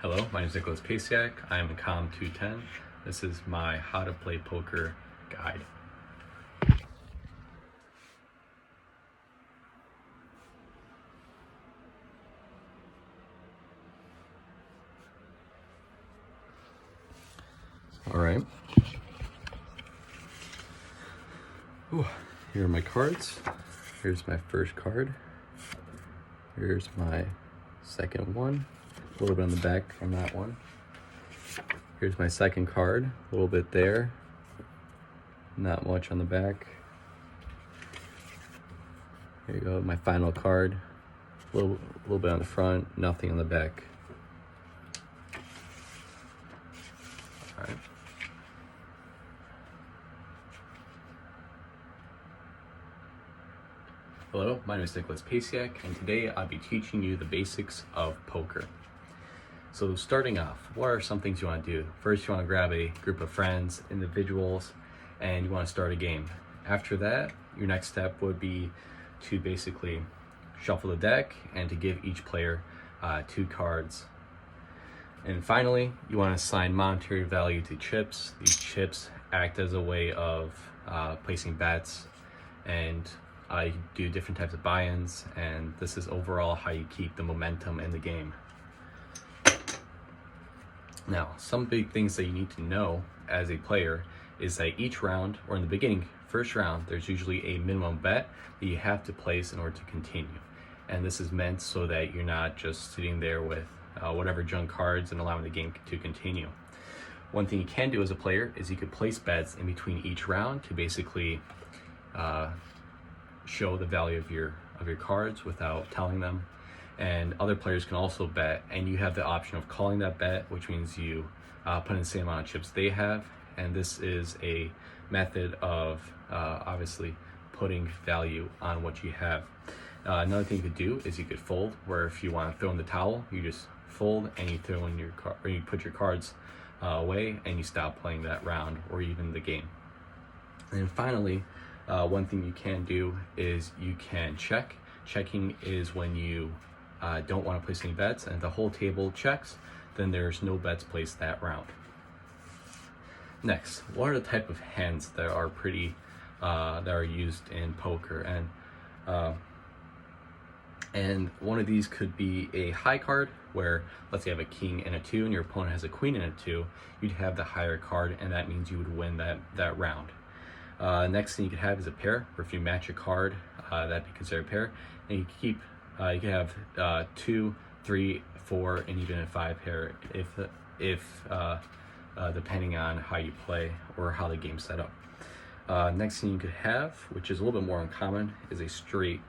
Hello, my name is Pasciak. I am in COM 210. This is my how to play poker guide. All right. Here are my cards. Here's my first card. Here's my second one. A little bit on the back from that one. Here's my second card. A little bit there. Not much on the back. Here you go, my final card. A little bit on the front, nothing on the back. All right. Hello, my name is Pasciak, and today I'll be teaching you the basics of poker. So starting off, what are some things you want to do? First, you want to grab a group of friends, individuals, and you want to start a game. After that, your next step would be to basically shuffle the deck and to give each player 2 cards. And finally, you want to assign monetary value to chips. These chips act as a way of placing bets, and you do different types of buy-ins, and this is overall how you keep the momentum in the game. Now, some big things that you need to know as a player is that each round, or in the beginning, first round, there's usually a minimum bet that you have to place in order to continue. And this is meant so that you're not just sitting there with whatever junk cards and allowing the game to continue. One thing you can do as a player is you could place bets in between each round to basically show the value of your cards without telling them. And other players can also bet, and you have the option of calling that bet, which means you put in the same amount of chips they have. And this is a method of obviously putting value on what you have. Another thing you could do is you could fold, where if you want to throw in the towel, you just fold and you throw in or you put your cards away and you stop playing that round or even the game. And then finally, one thing you can do is you can check. Checking is when you don't want to place any bets, and the whole table checks, then there's no bets placed that round. Next, what are the type of hands that are that are used in poker? And one of these could be a high card, where let's say you have a king and a 2 and your opponent has a queen and a 2, you'd have the higher card, and that means you would win that round. Next thing you could have is a pair, where if you match a card, that'd be considered a pair. And you can have 2, 3, 4, and even a 5 pair if depending on how you play or how the game's set up. Next thing you could have, which is a little bit more uncommon, is a straight,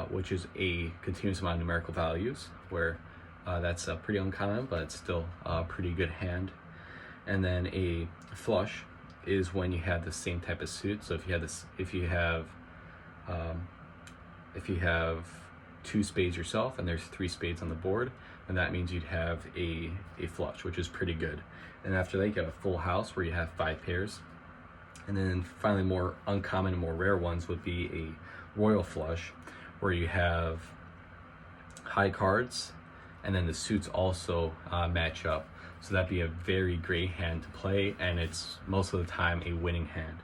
which is a continuous amount of numerical values, where that's pretty uncommon, but it's still a pretty good hand. And then a flush is when you have the same type of suit. So if you have 2 spades yourself and there's 3 spades on the board, and that means you'd have a flush, which is pretty good. And after that, you get a full house where you have 5 pairs. And then finally, more uncommon and more rare ones would be a royal flush, where you have high cards and then the suits also match up. So that'd be a very great hand to play, and it's most of the time a winning hand.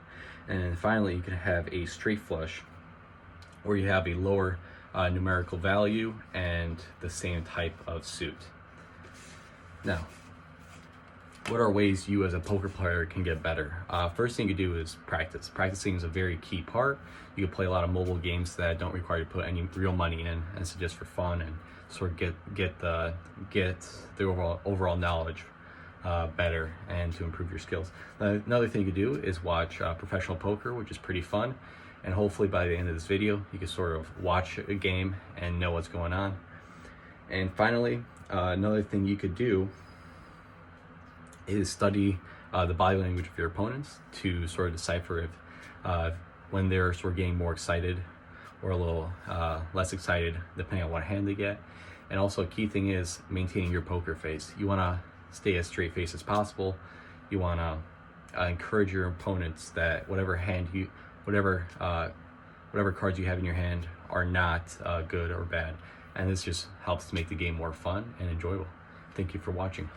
And then finally, you can have a straight flush, where you have a lower numerical value and the same type of suit. Now, what are ways you as a poker player can get better? First thing you do is practice. Practicing is a very key part. You can play a lot of mobile games that don't require you to put any real money in, and it's just for fun and sort of get the overall knowledge better and to improve your skills. Another thing you can do is watch professional poker, which is pretty fun. And hopefully by the end of this video, you can sort of watch a game and know what's going on. And finally, another thing you could do is study the body language of your opponents to sort of decipher if when they're sort of getting more excited or a little less excited, depending on what hand they get. And also, a key thing is maintaining your poker face. You want to stay as straight faced as possible. You want to encourage your opponents that whatever cards you have in your hand are not good or bad, and this just helps to make the game more fun and enjoyable. Thank you for watching.